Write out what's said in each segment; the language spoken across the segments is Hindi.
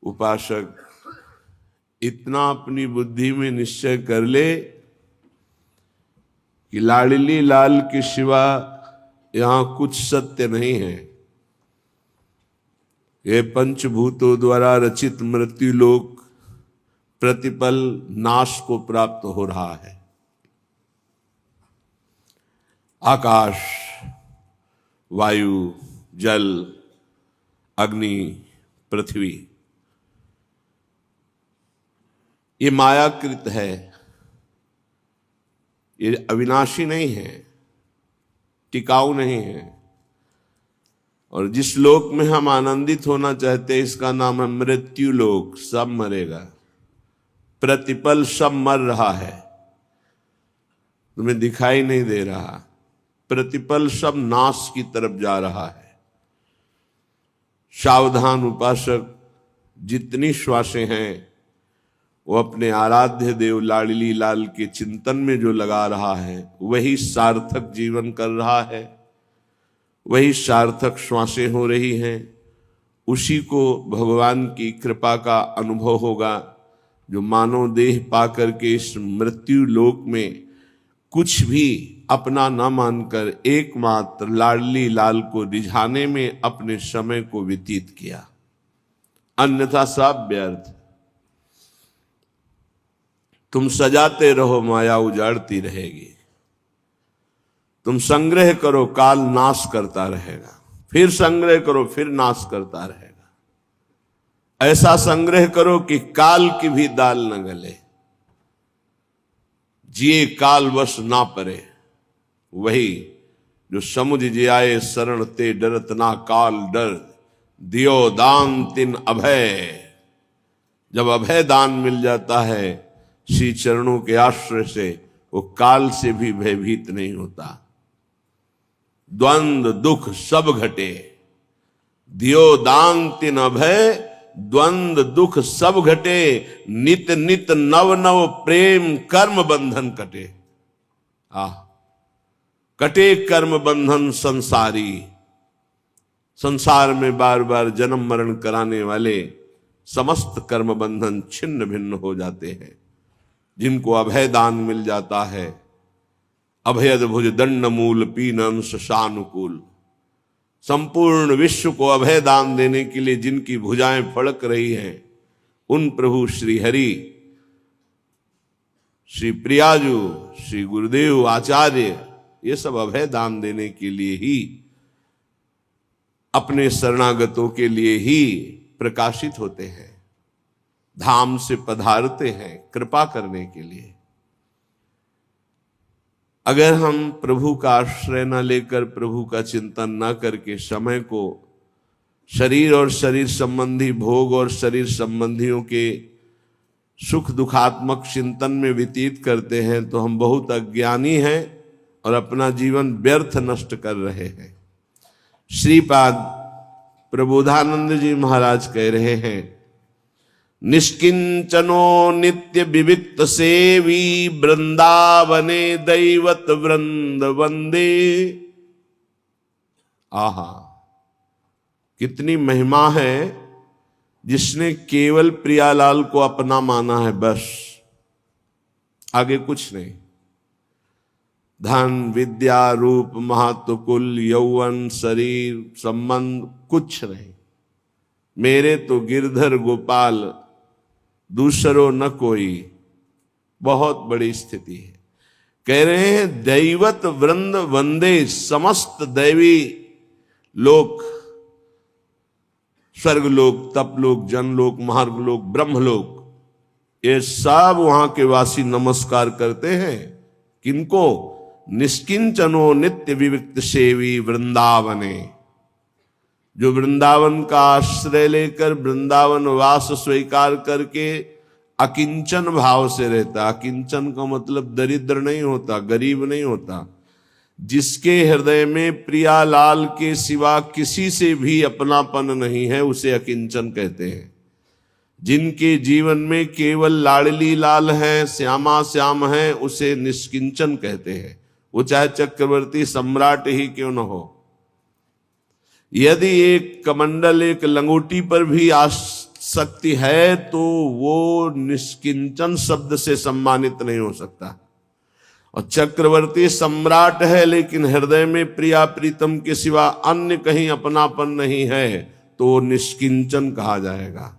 उपासक इतना अपनी बुद्धि में निश्चय कर ले कि लाडली लाल के सिवा यहां कुछ सत्य नहीं है। ये पंचभूतों द्वारा रचित मृत्यु लोक प्रतिपल नाश को प्राप्त हो रहा है। आकाश, वायु, जल, अग्नि, पृथ्वी ये मायाकृत है, ये अविनाशी नहीं है, टिकाऊ नहीं है। और जिस लोक में हम आनंदित होना चाहते हैं इसका नाम है मृत्यु लोक। सब मरेगा, प्रतिपल सब मर रहा है, तुम्हें दिखाई नहीं दे रहा। प्रतिपल सब नाश की तरफ जा रहा है। सावधान उपासक, जितनी श्वासें हैं वो अपने आराध्य देव लाडली लाल के चिंतन में जो लगा रहा है वही सार्थक जीवन कर रहा है, वही सार्थक श्वासें हो रही हैं। उसी को भगवान की कृपा का अनुभव होगा जो मानव देह पाकर के इस मृत्यु लोक में कुछ भी अपना न मानकर एकमात्र लाडली लाल को रिझाने में अपने समय को व्यतीत किया, अन्यथा सब व्यर्थ। तुम सजाते रहो, माया उजाड़ती रहेगी। तुम संग्रह करो, काल नाश करता रहेगा। फिर संग्रह करो, फिर नाश करता रहेगा। ऐसा संग्रह करो कि काल की भी दाल न गले, जिए काल वश ना परे। वही जो समुझ जियाए शरण ते डरत ना काल डर, दियो दान तिन अभय। जब अभय दान मिल जाता है श्री चरणों के आश्रय से, वो काल से भी भयभीत नहीं होता। द्वंद्व दुख सब घटे, दियो दान तिन अभय। द्वंद्व दुख सब घटे, नित नित नव नव प्रेम कर्म बंधन कटे। कटे कर्म बंधन संसारी। संसार में बार बार जन्म मरण कराने वाले समस्त कर्म बंधन छिन्न भिन्न हो जाते हैं जिनको अभय दान मिल जाता है। अभयद भुज दंड मूल पीनन शशानुकूल। संपूर्ण विश्व को अभय दान देने के लिए जिनकी भुजाएं फड़क रही हैं उन प्रभु श्री हरि, श्री प्रियाजू, श्री गुरुदेव आचार्य, ये सब अभय दान देने के लिए ही, अपने शरणागतों के लिए ही प्रकाशित होते हैं, धाम से पधारते हैं कृपा करने के लिए। अगर हम प्रभु का आश्रय न लेकर, प्रभु का चिंतन न करके समय को शरीर और शरीर संबंधी भोग और शरीर संबंधियों के सुख दुखात्मक चिंतन में व्यतीत करते हैं तो हम बहुत अज्ञानी हैं और अपना जीवन व्यर्थ नष्ट कर रहे हैं। श्रीपाद प्रबोधानंद जी महाराज कह रहे हैं, निष्किंचनो नित्य विविक्त सेवी वृंदावने दैवत वृंद वंदे। आहा, कितनी महिमा है जिसने केवल प्रियालाल को अपना माना है, बस आगे कुछ नहीं। धन विद्या रूप महत्व कुल यौवन शरीर संबंध कुछ नहीं। मेरे तो गिरधर गोपाल दूसरो न कोई। बहुत बड़ी स्थिति है। कह रहे हैं दैवत वृंद वंदे। समस्त दैवी लोक, स्वर्गलोक, तपलोक, जनलोक, महार्गलोक, ब्रह्मलोक, ये सब वहां के वासी नमस्कार करते हैं। किनको? निष्किंचनो नित्य विविक्त सेवी वृंदावने। जो वृंदावन का आश्रय लेकर वृंदावन वास स्वीकार करके अकिंचन भाव से रहता। अकिंचन का मतलब दरिद्र नहीं होता, गरीब नहीं होता। जिसके हृदय में प्रियालाल के सिवा किसी से भी अपनापन नहीं है उसे अकिंचन कहते हैं। जिनके जीवन में केवल लाडली लाल है, श्यामा श्याम है, उसे निष्किंचन कहते हैं। वो चाहे चक्रवर्ती सम्राट ही क्यों न हो। यदि एक कमंडल, एक लंगोटी पर भी शक्ति है तो वो निष्किंचन शब्द से सम्मानित नहीं हो सकता। और चक्रवर्ती सम्राट है लेकिन हृदय में प्रिया प्रीतम के सिवा अन्य कहीं अपनापन नहीं है तो निष्किंचन कहा जाएगा।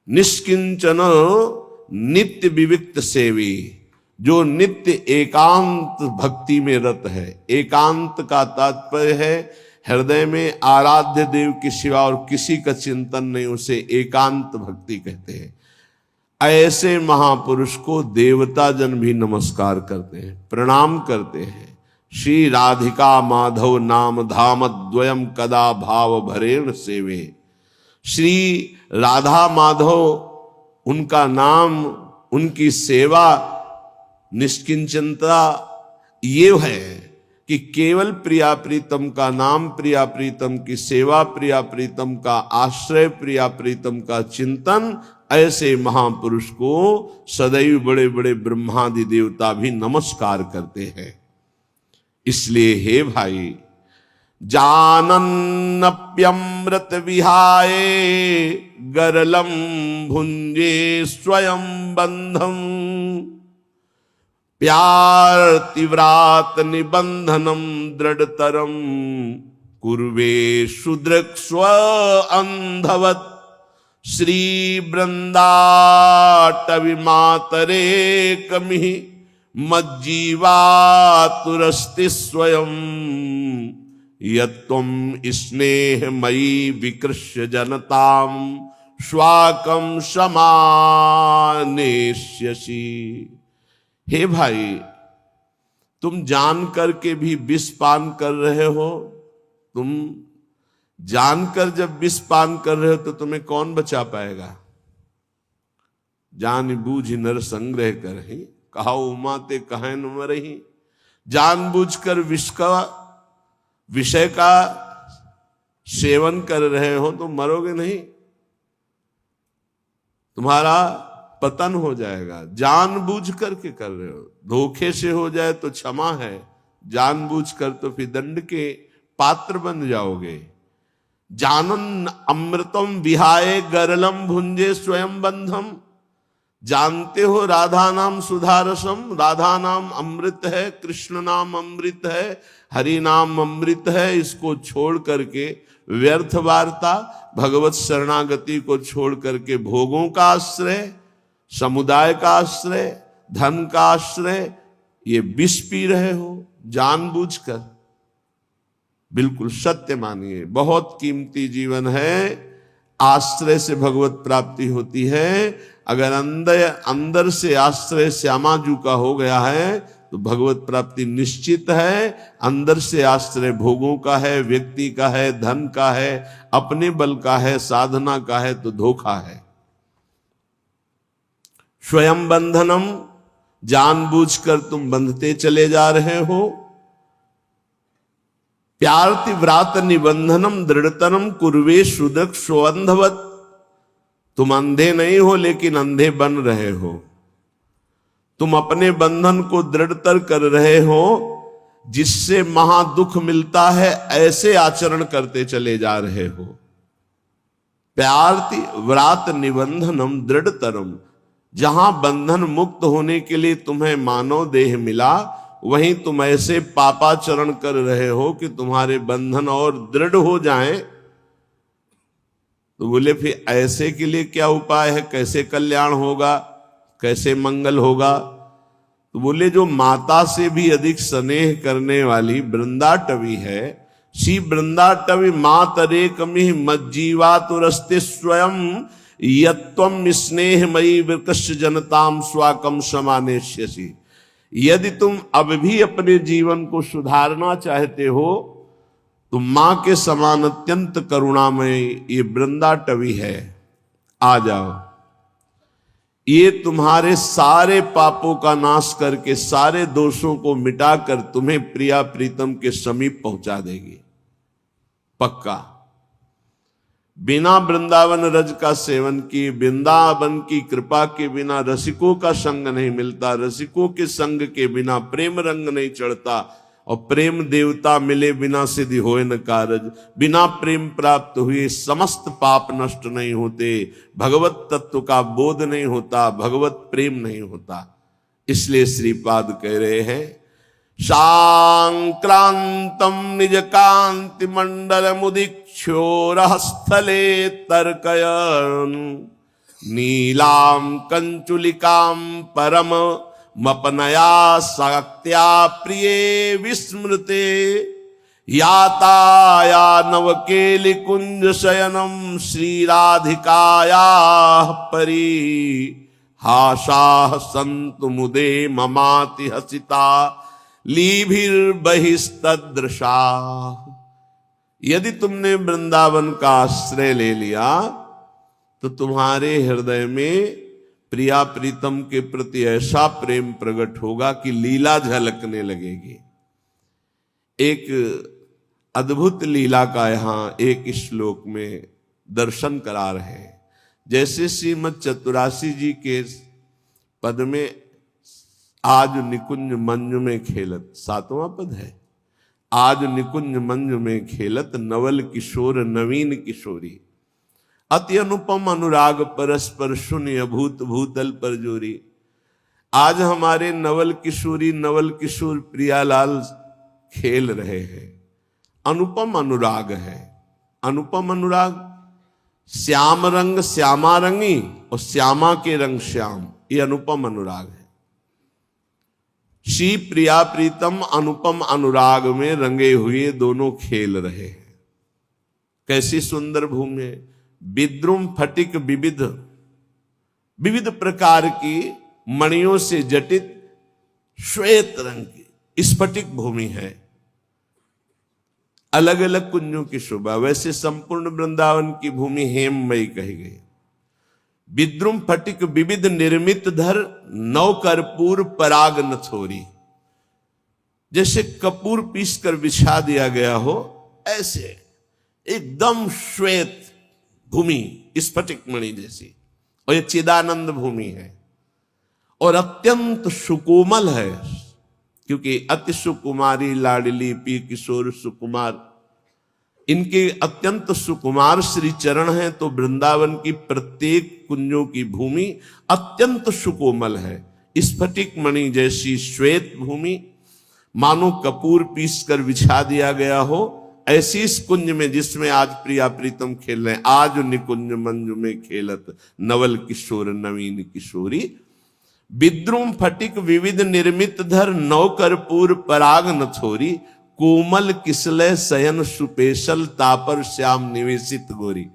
निष्किंचन नित्य विविक्त सेवी, जो नित्य एकांत भक्ति में रत है। एकांत का तात्पर्य है हृदय में आराध्य देव के सिवा और किसी का चिंतन नहीं, उसे एकांत भक्ति कहते हैं। ऐसे महापुरुष को देवता जन भी नमस्कार करते हैं, प्रणाम करते हैं। श्री राधिका माधव नाम धाम द्वयम कदा भाव भरेण सेवे। श्री राधा माधव उनका नाम, उनकी सेवा, निष्किंचनता ये है कि केवल प्रिया प्रीतम का नाम, प्रिया प्रीतम की सेवा, प्रिया प्रीतम का आश्रय, प्रिया प्रीतम का चिंतन। ऐसे महापुरुष को सदैव बड़े बड़े ब्रह्मादि देवता भी नमस्कार करते हैं। इसलिए हे भाई, जानन्नप्यमृत विहाय गरलम भुंजे स्वयं बंधम प्यार तीव्रात निबंधनम दृढ़तरम कुर्वे शुद्रक स्व अंधवत श्री वृंदाटवि मातरे कमि मज्जीवातुरस्ति स्वयं यत्त्वं स्नेहमयी विकृष्य जनताम स्वाकम समानेष्यसि। हे भाई, तुम जान करके भी विष पान कर रहे हो। तुम जानकर जब विष पान कर रहे हो तो तुम्हें कौन बचा पाएगा। जान बूझ नर संग्रह करहि कहा उमा ते कहे न मरहि। जानबूझकर विषय का सेवन कर रहे हो तो मरोगे नहीं, तुम्हारा पतन हो जाएगा। जानबूझ करके कर रहे हो, धोखे से हो जाए तो क्षमा है, जानबूझकर तो फिर दंड के पात्र बन जाओगे। जानन अमृतम विहाय गरलम भुंजे स्वयं बंधम। जानते हो राधा नाम सुधारसम, राधा नाम अमृत है, कृष्ण नाम अमृत है, हरि नाम अमृत है। इसको छोड़ करके व्यर्थ वार्ता, भगवत शरणागति को छोड़ करके भोगों का आश्रय, समुदाय का आश्रय, धन का आश्रय, ये विष पी रहे हो जानबूझकर। बिल्कुल सत्य मानिए, बहुत कीमती जीवन है। आश्रय से भगवत प्राप्ति होती है। अगर अंदर से आश्रय श्यामाजू का हो गया है तो भगवत प्राप्ति निश्चित है। अंदर से आश्रय भोगों का है, व्यक्ति का है, धन का है, अपने बल का है, साधना का है तो धोखा है। स्वयं बंधनम, जानबूझकर तुम बंधते चले जा रहे हो। प्यार्ति व्रात निबंधनम दृढ़तरम कुर्वे शुदक स्वंधवत। तुम अंधे नहीं हो लेकिन अंधे बन रहे हो। तुम अपने बंधन को दृढ़तर कर रहे हो, जिससे महादुख मिलता है, ऐसे आचरण करते चले जा रहे हो। प्यार्ति व्रात निबंधनम दृढ़तरम, जहां बंधन मुक्त होने के लिए तुम्हें मानव देह मिला, वहीं तुम ऐसे पापाचरण कर रहे हो कि तुम्हारे बंधन और दृढ़ हो जाएं। तो बोले फिर ऐसे के लिए क्या उपाय है, कैसे कल्याण होगा, कैसे मंगल होगा। तो बोले जो माता से भी अधिक स्नेह करने वाली वृंदाटवी है, श्री वृंदाटवी मातरे कमि मज्जीवातुरस्ते स्वयं यत्त्वं स्नेहमयी विकृष्य जनताम स्वाकम समानेष्यसि। यदि तुम अब भी अपने जीवन को सुधारना चाहते हो तो मां के समान अत्यंत करुणामय ये वृंदाटवी है, आ जाओ। ये तुम्हारे सारे पापों का नाश करके, सारे दोषों को मिटाकर तुम्हें प्रिया प्रीतम के समीप पहुंचा देगी, पक्का। बिना वृंदावन रज का सेवन किए, वृंदावन की कृपा के बिना रसिकों का संग नहीं मिलता, रसिकों के संग के बिना प्रेम रंग नहीं चढ़ता। और प्रेम देवता मिले बिना सिद्धि होए न कारज, बिना प्रेम प्राप्त हुए समस्त पाप नष्ट नहीं होते, भगवत तत्व का बोध नहीं होता, भगवत प्रेम नहीं होता। इसलिए श्रीपाद कह रहे हैं सांक्रांतम निज कांति मंडल मुदीक्षोरः स्थले तर्कयन् नीलाम कंचुलिकाम परम मपनया शक्त्या प्रिय विस्मृते याताया नवकेलि कुंज शयनम श्रीराधिकाया परी हाशाह संतु मुदे ममाति हसिता लीभिर्बहिस्तदृशा। यदि तुमने वृंदावन का आश्रय ले लिया तो तुम्हारे हृदय में प्रिया प्रीतम के प्रति ऐसा प्रेम प्रकट होगा कि लीला झलकने लगेगी। एक अद्भुत लीला का यहां एक श्लोक में दर्शन करा रहे हैं। जैसे श्रीमद चतुरासी जी के पद में आज निकुंज मंजु में खेलत, 7वां पद है, आज निकुंज मंजु में खेलत नवल किशोर नवीन किशोरी, अति अनुपम अनुराग परस्पर शून्य भूत भूतल पर जोरी। आज हमारे नवल किशोरी नवल किशोर प्रियालाल खेल रहे हैं, अनुपम अनुराग है। अनुपम अनुराग, श्याम रंग श्यामा रंगी और श्यामा के रंग श्याम, ये अनुपम अनुराग है। श्री प्रिया प्रीतम अनुपम अनुराग में रंगे हुए दोनों खेल रहे हैं। कैसी सुंदर भूमि है, विद्रुम फटिक विविध विविध प्रकार की मणियों से जटित श्वेत रंग की स्फटिक भूमि है। अलग अलग कुंजों की शोभा। वैसे संपूर्ण वृंदावन की भूमि हेममयी कही गई। विद्रुम फटिक विविध निर्मित धर नव कर्पूर पराग नथोरी, जैसे कपूर पीसकर बिछा दिया गया हो ऐसे एकदम श्वेत भूमि, स्फटिक मणि जैसी। और ये चिदानंद भूमि है और अत्यंत सुकोमल है, क्योंकि अति सुकुमारी लाडली पी किशोर सुकुमार, इनके अत्यंत सुकुमार श्री चरण हैं। तो वृंदावन की प्रत्येक कुंजों की भूमि अत्यंत सुकोमल है। स्फटिक मणि जैसी श्वेत भूमि, मानो कपूर पीसकर बिछा दिया गया हो, ऐसी इस कुंज में जिसमें आज प्रिया प्रीतम खेल रहे हैं। आज निकुंज मंजु में खेलत नवल किशोर नवीन किशोरी, विद्रुम फटिक विविध निर्मित धर नव कर्पूर पराग नथोरी, कोमल किसलय शयन सुपेशल तापर श्याम निवेशित गोरी।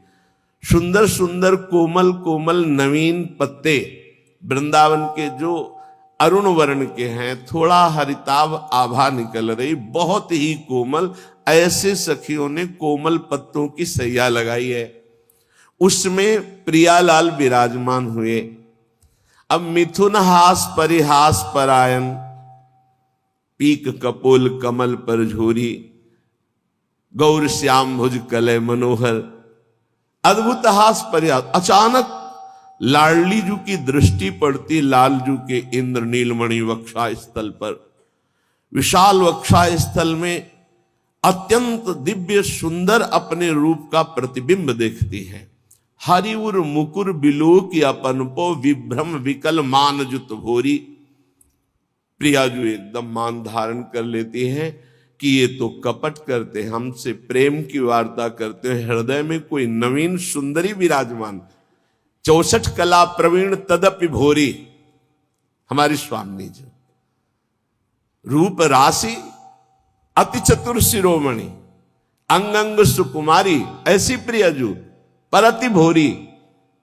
सुंदर सुंदर कोमल कोमल नवीन पत्ते वृंदावन के जो अरुण वर्ण के हैं, थोड़ा हरिताभ आभा निकल रही, बहुत ही कोमल, ऐसे सखियों ने कोमल पत्तों की सैया लगाई है। उसमें प्रियालाल विराजमान हुए। अब मिथुन हास परिहास परायण, पीक कपोल कमल पर झोरी, गौर श्याम भुज कलय मनोहर, अद्भुत हास परिहास। अचानक लाडली जू की दृष्टि पड़ती लालजू के इंद्र नीलमणि वक्षा स्थल पर। विशाल वक्षा स्थल में अत्यंत दिव्य सुंदर अपने रूप का प्रतिबिंब देखती है। हरिउर मुकुर बिलोक अपन पो विभ्रम विकल मान जुत भोरी। प्रियाजू एकदम मान धारण कर लेती हैं कि ये तो कपट करते, हमसे प्रेम की वार्ता करते हैं। हृदय में कोई नवीन सुंदरी विराजमान, 64 कला प्रवीण तदपि भोरी, हमारी स्वामी जी। रूप राशि अति चतुर शिरोमणि, अंग अंग सुकुमारी, ऐसी प्रियजू पर अति भोरी।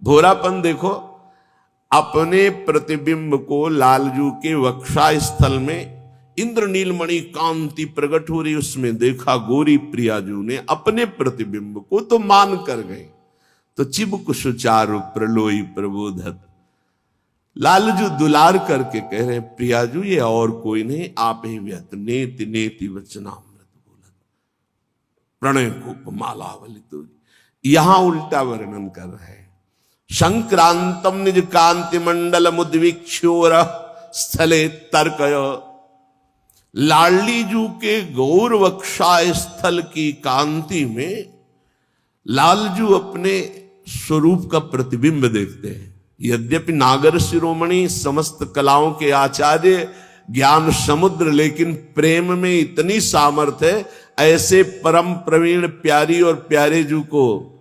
भोरापन देखो, अपने प्रतिबिंब को लालजू के वक्षा स्थल में इंद्र नीलमणि कांति प्रकट हो रही, उसमें देखा गोरी प्रियाजू ने अपने प्रतिबिंब को तो मान कर गए। तो चिबुक सुचारु प्रलोई प्रबोधत, लालजू दुलार करके कह रहे प्रियाजू ये और कोई नहीं, आप ही व्यत नेति नेति वचनामृत बोलत प्रणय को मालावली। तो यहां उल्टा वर्णन कर रहे हैं। संक्रांतम निज कांति मंडल मुद्विक्षोर स्थले तर्कय, लाडली जू के गौर वक्षा स्थल की कांति में लालजू अपने स्वरूप का प्रतिबिंब देखते हैं। यद्यपि नागर शिरोमणि, समस्त कलाओं के आचार्य, ज्ञान समुद्र, लेकिन प्रेम में इतनी सामर्थ्य है, ऐसे परम प्रवीण प्यारी और प्यारे जू को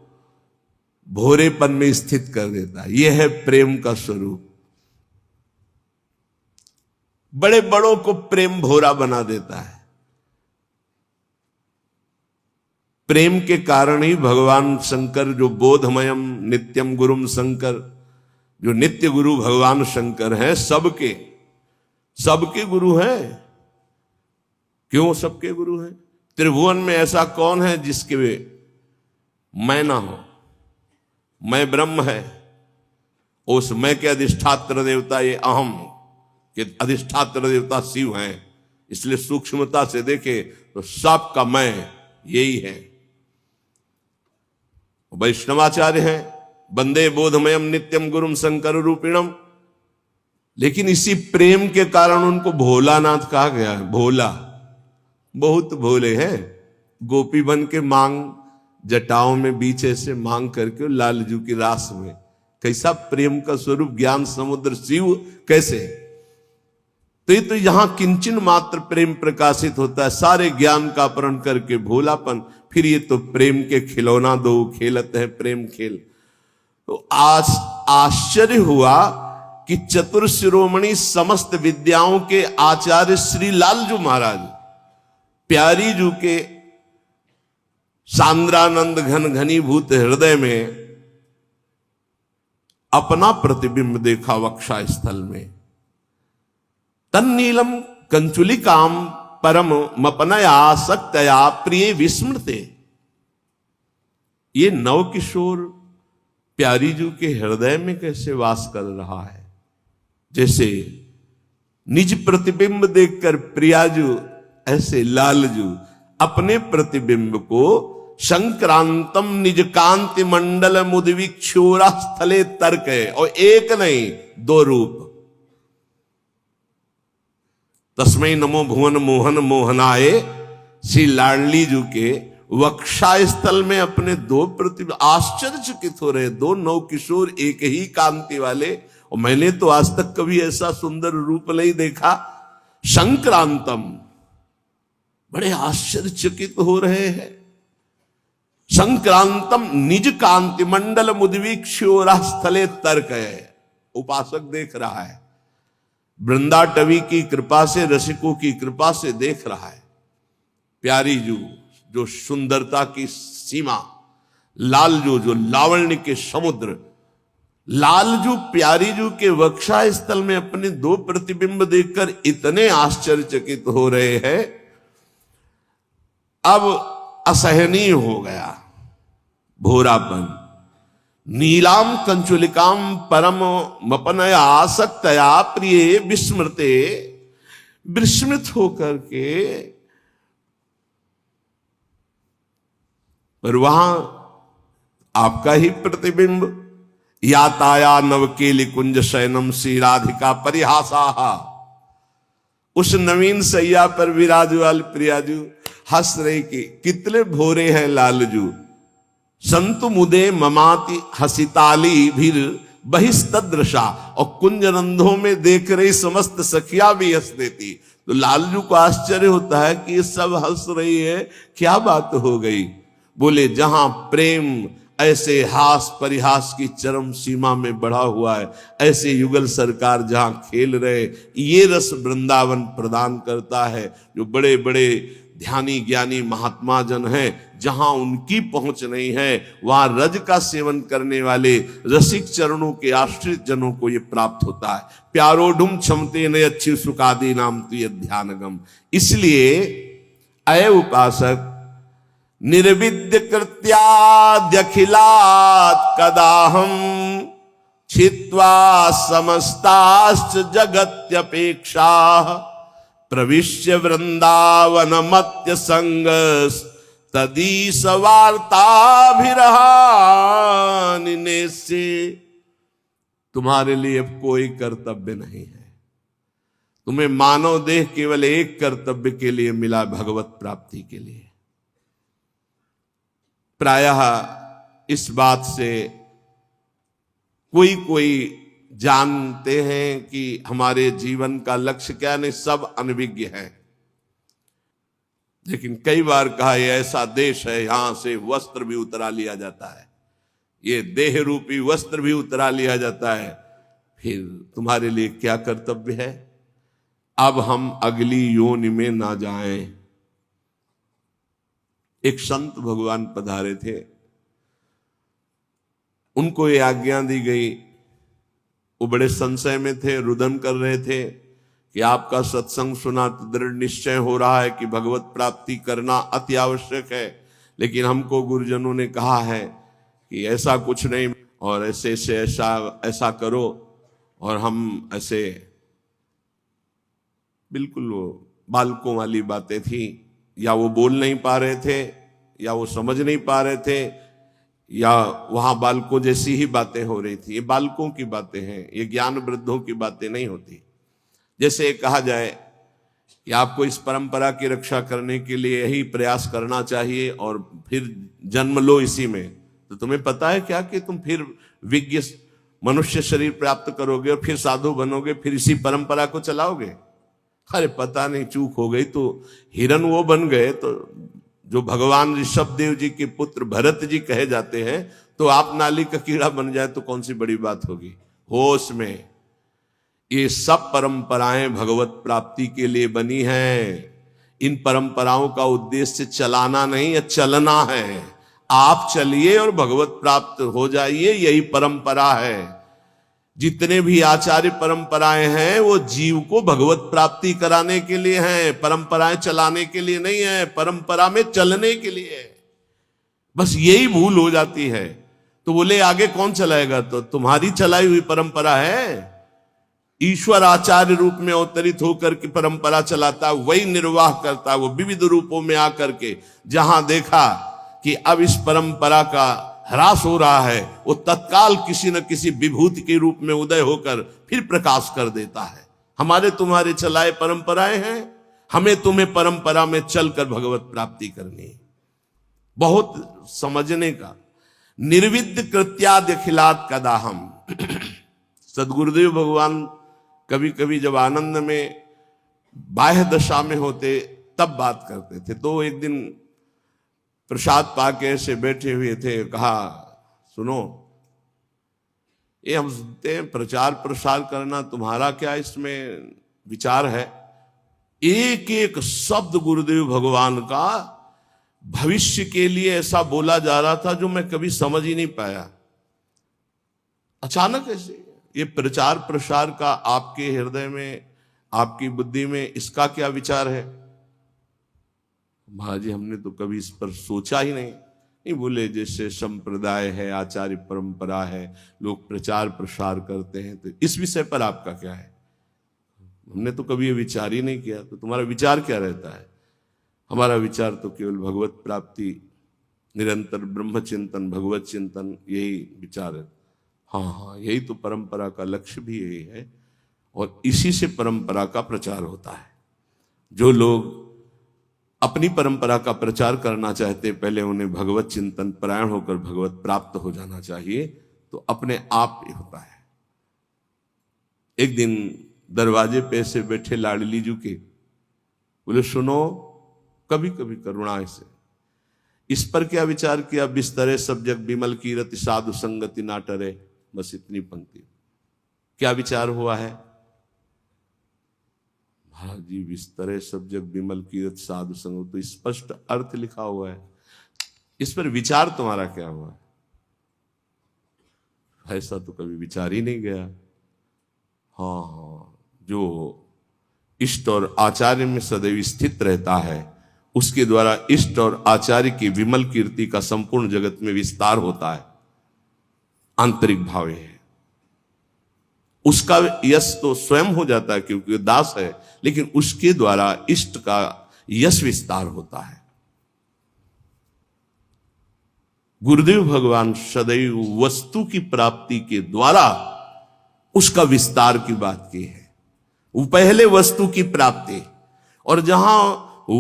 भोरेपन में स्थित कर देता है। यह है प्रेम का स्वरूप। बड़े बड़ों को प्रेम भोरा बना देता है। प्रेम के कारण ही भगवान शंकर, जो बोधमयम नित्यम गुरुम शंकर, जो नित्य गुरु भगवान शंकर हैं, सबके गुरु हैं। क्यों सबके गुरु हैं? त्रिभुवन में ऐसा कौन है जिसके मैं ना हो? मैं ब्रह्म है, उस मैं के अधिष्ठात्र देवता ये अहम के अधिष्ठात्र देवता शिव हैं। इसलिए सूक्ष्मता से देखे तो सबका मैं यही है। वैष्णवाचार्य हैं, वंदे बोधमयम नित्यम गुरुम शंकर रूपिणम। लेकिन इसी प्रेम के कारण उनको भोलानाथ कहा गया है। भोला, बहुत भोले हैं। गोपी बन के मांग जटाओं में बीच ऐसे मांग करके लालजू की रास में। कैसा प्रेम का स्वरूप, ज्ञान समुद्र शिव कैसे। तो ये तो यहां किंचन मात्र प्रेम प्रकाशित होता है, सारे ज्ञान का अपहरण करके भोलापन। फिर ये तो प्रेम के खिलौना दो खेलत है प्रेम खेल। तो आज आश्चर्य हुआ कि चतुर शिरोमणि, समस्त विद्याओं के आचार्य श्री लालजू महाराज प्यारी जू के सांद्रानंद घन घनीभूत हृदय में अपना प्रतिबिंब देखा वक्षा स्थल में। तन्नीलम कंचुलिकाम परम मपनया सक्तया प्रिय विस्मृते। ये नव किशोर प्यारी जू के हृदय में कैसे वास कर रहा है। जैसे निज प्रतिबिंब देखकर प्रियाजू, ऐसे लालजू अपने प्रतिबिंब को संक्रांतम निज कांति मंडल मुद्विक्षोरा स्थले तर्क है। और एक नहीं, दो रूप। तस्मै नमो भुवन मोहन मोहनाए। श्री लाडली जू के वक्षा स्थल में अपने दो प्रतिबिंब, आश्चर्यचकित हो रहे। दो नव किशोर एक ही कांति वाले। और मैंने तो आज तक कभी ऐसा सुंदर रूप नहीं देखा। संक्रांतम, बड़े आश्चर्यचकित हो रहे हैं। संक्रांतम निज कांति मंडल मुद्वीक्षोरा स्थले तर्क है। उपासक देख रहा है, वृंदाटवी की कृपा से, रसिकों की कृपा से देख रहा है। प्यारी जू जो सुंदरता की सीमा, लालजू जो लावण्य के समुद्र। लालजू प्यारी जू के वक्षा स्थल में अपने दो प्रतिबिंब देखकर इतने आश्चर्यचकित हो रहे हैं। अब असहनीय हो गया भोरापन। नीलाम कंचुलिकाम परम मपनया आसक्तया प्रिय विस्मृते। विस्मृत होकर के पर वहां आपका ही प्रतिबिंब। याताया नवकेली कुंज शयनम श्री राधिका परिहासा। उस नवीन सैया पर विराजु वाल प्रियाजू हंस रही कि कितने भोरे हैं लालजू। संतु मुदे ममाति हसिताली भीर बहिस्तदृशा। और कुंजनंदों में देख रही समस्त सखिया भी हंस देती। तो लालजू को आश्चर्य होता है कि ये सब हंस रही है, क्या बात हो गई। बोले जहां प्रेम ऐसे हास परिहास की चरम सीमा में बढ़ा हुआ है, ऐसे युगल सरकार जहां खेल रहे, ये रस वृंदावन प्रदान करता है। जो बड़े बड़े ध्यानी ज्ञानी महात्मा जन हैं, जहां उनकी पहुंच नहीं है, वहां रज का सेवन करने वाले रसिक चरणों के आश्रित जनों को यह प्राप्त होता है। प्यारोढुम क्षमते ने अच्छी सुखादी नाम तुय ध्यानगम। इसलिए अय उपासक, निर्विद्य कृत्याद्यखिलात् कदाहम छित्वा समस्ताश्च जगत्यपेक्षा प्रविश्य वृंदावन मत्य संग तदीस वार्ताभिरहानिने से। तुम्हारे लिए अब कोई कर्तव्य नहीं है। तुम्हें मानव देह केवल एक कर्तव्य के लिए मिला, भगवत प्राप्ति के लिए। प्रायः इस बात से कोई कोई जानते हैं कि हमारे जीवन का लक्ष्य क्या, नहीं सब अनभिज्ञ है। लेकिन कई बार कहा यह ऐसा देश है यहां से वस्त्र भी उतरा लिया जाता है, ये देह रूपी वस्त्र भी उतरा लिया जाता है, फिर तुम्हारे लिए क्या कर्तव्य है? अब हम अगली योनि में ना जाएं। एक संत भगवान पधारे थे, उनको ये आज्ञा दी गई, वो बड़े संशय में थे, रुदन कर रहे थे कि आपका सत्संग सुना तो दृढ़ निश्चय हो रहा है कि भगवत प्राप्ति करना अति आवश्यक है, लेकिन हमको गुरुजनों ने कहा है कि ऐसा कुछ नहीं, और ऐसे से ऐसा करो, और हम ऐसे बिल्कुल वो बालकों वाली बातें थी, या वो बोल नहीं पा रहे थे, या वो समझ नहीं पा रहे थे, या वहां बालकों जैसी ही बातें हो रही थी। ये बालकों की बातें हैं, ये ज्ञान वृद्धों की बातें नहीं होती। जैसे कहा जाए कि आपको इस परंपरा की रक्षा करने के लिए यही प्रयास करना चाहिए और फिर जन्म लो इसी में, तो तुम्हें पता है क्या कि तुम फिर विज्ञ मनुष्य शरीर प्राप्त करोगे और फिर साधु बनोगे, फिर इसी परंपरा को चलाओगे? अरे पता नहीं, चूक हो गई तो हिरन वो बन गए, तो जो भगवान ऋषभ देव जी के पुत्र भरत जी कहे जाते हैं, तो आप नाली का कीड़ा बन जाए तो कौन सी बड़ी बात होगी। होश में, ये सब परंपराएं भगवत प्राप्ति के लिए बनी हैं। इन परंपराओं का उद्देश्य चलाना नहीं है, चलना है। आप चलिए और भगवत प्राप्त हो जाइए, यही परंपरा है। जितने भी आचार्य परंपराएं हैं वो जीव को भगवत प्राप्ति कराने के लिए हैं, परंपराएं चलाने के लिए नहीं है, परंपरा में चलने के लिए है। बस यही भूल हो जाती है। तो बोले आगे कौन चलाएगा? तो तुम्हारी चलाई हुई परंपरा है। ईश्वर आचार्य रूप में अवतरित होकर के परंपरा चलाता, वही निर्वाह करता, वो विविध रूपों में आकर के जहां देखा कि अब इस परंपरा का ह्रास हो रहा है, वो तत्काल किसी न किसी विभूति के रूप में उदय होकर फिर प्रकाश कर देता है। हमारे तुम्हारे चलाए परंपराएं हैं, हमें तुम्हें परंपरा में चलकर भगवत प्राप्ति करनी है। बहुत समझने का। निर्विद्य कृत्याद्यखिलात् कदाहम। सदगुरुदेव भगवान कभी कभी जब आनंद में बाह्य दशा में होते तब बात करते थे। तो एक दिन प्रसाद पाके ऐसे बैठे हुए थे, कहा सुनो, ये हम सुनते हैं प्रचार प्रसार करना, तुम्हारा क्या इसमें विचार है? एक एक शब्द गुरुदेव भगवान का भविष्य के लिए ऐसा बोला जा रहा था जो मैं कभी समझ ही नहीं पाया। अचानक ऐसे ये प्रचार प्रसार का आपके हृदय में, आपकी बुद्धि में इसका क्या विचार है? महाराज जी हमने तो कभी इस पर सोचा ही नहीं। बोले जैसे संप्रदाय है, आचार्य परंपरा है, लोग प्रचार प्रसार करते हैं, तो इस विषय पर आपका क्या है? हमने तो कभी ये विचार ही नहीं किया। तो तुम्हारा विचार क्या रहता है? हमारा विचार तो केवल भगवत प्राप्ति, निरंतर ब्रह्म चिंतन, भगवत चिंतन, यही विचार है। हाँ, यही तो परंपरा का लक्ष्य भी यही है, और इसी से परंपरा का प्रचार होता है। जो लोग अपनी परंपरा का प्रचार करना चाहते, पहले उन्हें भगवत चिंतन परायण होकर भगवत प्राप्त हो जाना चाहिए, तो अपने आप ही होता है। एक दिन दरवाजे पे से बैठे लाडली जी के बोले सुनो, कभी कभी करुणा से इस पर क्या विचार किया? बिस्तरे सब जग बिमल कीरति साधु संगति ना टरे। बस इतनी पंक्ति, क्या विचार हुआ है? हाँ जी, बिस्तरे सब जग बिमल कीरत साधु संग, तो स्पष्ट अर्थ लिखा हुआ है। इस पर विचार तुम्हारा क्या हुआ है? ऐसा तो कभी विचार ही नहीं गया। हाँ, जो इष्ट और आचार्य में सदैव स्थित रहता है, उसके द्वारा इष्ट और आचार्य की विमल कीर्ति का संपूर्ण जगत में विस्तार होता है। आंतरिक भाव है, उसका यश तो स्वयं हो जाता है क्योंकि दास है, लेकिन उसके द्वारा इष्ट का यश विस्तार होता है। गुरुदेव भगवान सदैव वस्तु की प्राप्ति के द्वारा उसका विस्तार की बात की है। वो पहले वस्तु की प्राप्ति, और जहां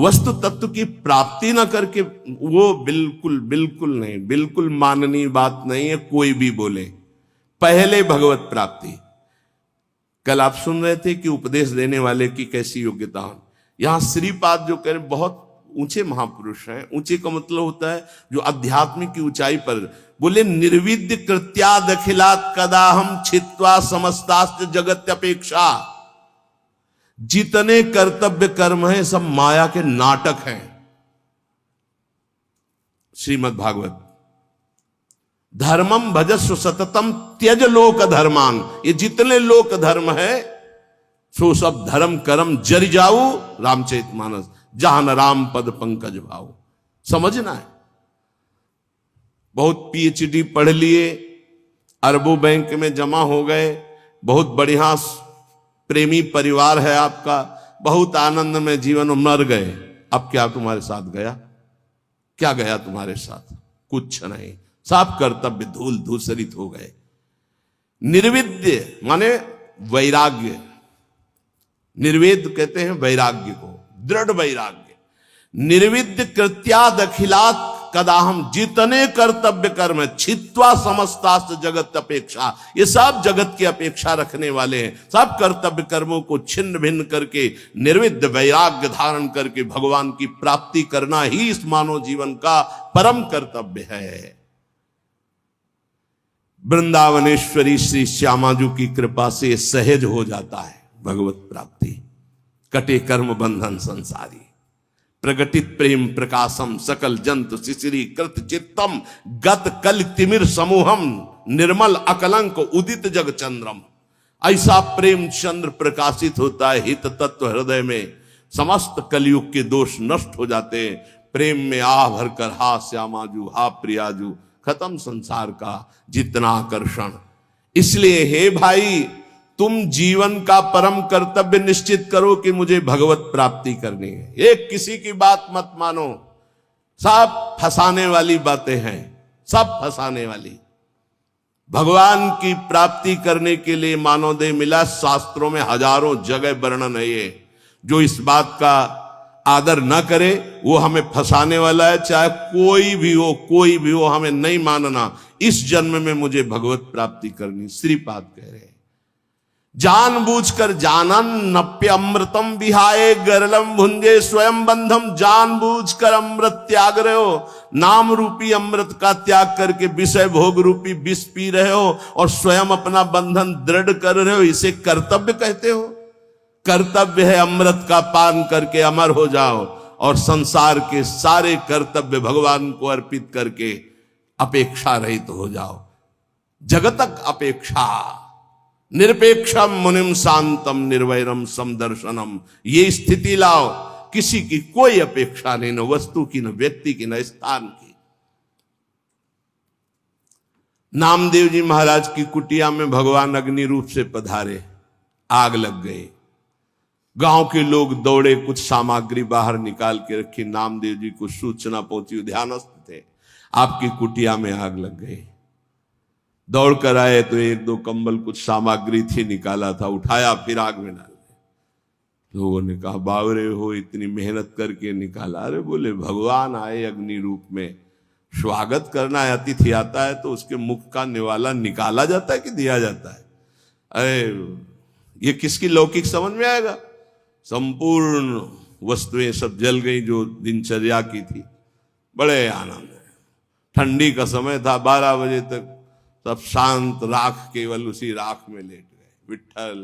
वस्तु तत्व की प्राप्ति ना करके, वो बिल्कुल बिल्कुल नहीं, बिल्कुल माननीय बात नहीं है कोई भी बोले। पहले भगवत प्राप्ति। कल आप सुन रहे थे कि उपदेश देने वाले की कैसी योग्यता हो। यहां श्रीपाद जो कह रहे बहुत ऊंचे महापुरुष हैं। ऊंचे का मतलब होता है जो आध्यात्मिक की ऊंचाई पर। बोले निर्विद्य कृत्या दखिलात कदा हम छित्वा समस्तास्त जगत अपेक्षा। जितने कर्तव्य कर्म हैं सब माया के नाटक हैं। श्रीमद् भागवत। धर्मम भजस्व सततम त्यज लोक धर्मान। ये जितने लोक धर्म है सो सब धर्म कर्म जरि जाऊ रामचरितमानस। जहां न राम पद पंकज भाव। समझना है। बहुत पीएचडी पढ़ लिए, अरबों बैंक में जमा हो गए, बहुत बढ़िया प्रेमी परिवार है आपका, बहुत आनंद में जीवन में मर गए। अब क्या तुम्हारे साथ गया? क्या गया तुम्हारे साथ? कुछ नहीं। सब कर्तव्य धूल धूसरित हो गए। निर्विद्य माने वैराग्य। निर्वेद कहते हैं वैराग्य को, दृढ़ वैराग्य। निर्विद्य कृत्या दखिलात कदा हम। जितने कर्तव्य कर्म है छित्वा समस्तास्त जगत अपेक्षा। ये सब जगत की अपेक्षा रखने वाले हैं। सब कर्तव्य कर्मों को छिन्न भिन्न करके निर्विद्य वैराग्य धारण करके भगवान की प्राप्ति करना ही इस मानव जीवन का परम कर्तव्य है। वृंदावनेश्वरी श्री श्यामाजू की कृपा से सहज हो जाता है भगवत प्राप्ति। कटे कर्म बंधन संसारी। प्रगटित प्रेम प्रकाशम सकल जंतु शिशिरी कृत चित्तम गत कल तिमिर समूहम निर्मल अकलंक उदित जग चंद्रम। ऐसा प्रेम चंद्र प्रकाशित होता है हित तत्व हृदय में। समस्त कलयुग के दोष नष्ट हो जाते हैं। प्रेम में आ भरकर हा श्यामाजू हा प्रियाजू। खत्म संसार का जितना आकर्षण। इसलिए हे भाई, तुम जीवन का परम कर्तव्य निश्चित करो कि मुझे भगवत प्राप्ति करनी है। एक किसी की बात मत मानो। सब फंसाने वाली बातें हैं, सब फंसाने वाली। भगवान की प्राप्ति करने के लिए मानव देह मिला। शास्त्रों में हजारों जगह वर्णन है ये। जो इस बात का आदर न करे वो हमें फंसाने वाला है। चाहे कोई भी हो, कोई भी हो, हमें नहीं मानना। इस जन्म में मुझे भगवत प्राप्ति करनी। श्रीपाद कह रहे हैं जानबूझकर जानन नप्य अमृतम विहाय गरलम भुंजे स्वयं बंधम। जानबूझकर अमृत त्याग रहे हो। नाम रूपी अमृत का त्याग करके विषय भोग रूपी विष पी रहे हो और स्वयं अपना बंधन दृढ़ कर रहे हो। इसे कर्तव्य कहते हो? कर्तव्य है अमृत का पान करके अमर हो जाओ और संसार के सारे कर्तव्य भगवान को अर्पित करके अपेक्षा रहित हो जाओ। जगतक अपेक्षा निरपेक्षम मुनिम शांतम निर्वैरम समदर्शनम। ये स्थिति लाओ, किसी की कोई अपेक्षा नहीं, न वस्तु की, न व्यक्ति की, न स्थान की। नामदेव जी महाराज की कुटिया में भगवान अग्नि रूप से पधारे। आग लग गई। गांव के लोग दौड़े, कुछ सामग्री बाहर निकाल के रखी। नामदेव जी को सूचना पहुंची, ध्यानस्थ थे, आपकी कुटिया में आग लग गई। दौड़ कर आए तो एक दो कंबल कुछ सामग्री थी, निकाला था, उठाया, फिर आग में डाल दिया। लोगों ने कहा बावरे हो, इतनी मेहनत करके निकाला। अरे बोले भगवान आए अग्नि रूप में, स्वागत करना है। अतिथि आता है तो उसके मुख का निवाला निकाला जाता है कि दिया जाता है? अरे ये किसकी लौकिक समझ में आएगा? संपूर्ण वस्तुएं सब जल गई जो दिनचर्या की थी। बड़े आनंद है। ठंडी का समय था, 12 बजे तक सब शांत, राख केवल उसी राख में लेट गए। विठ्ठल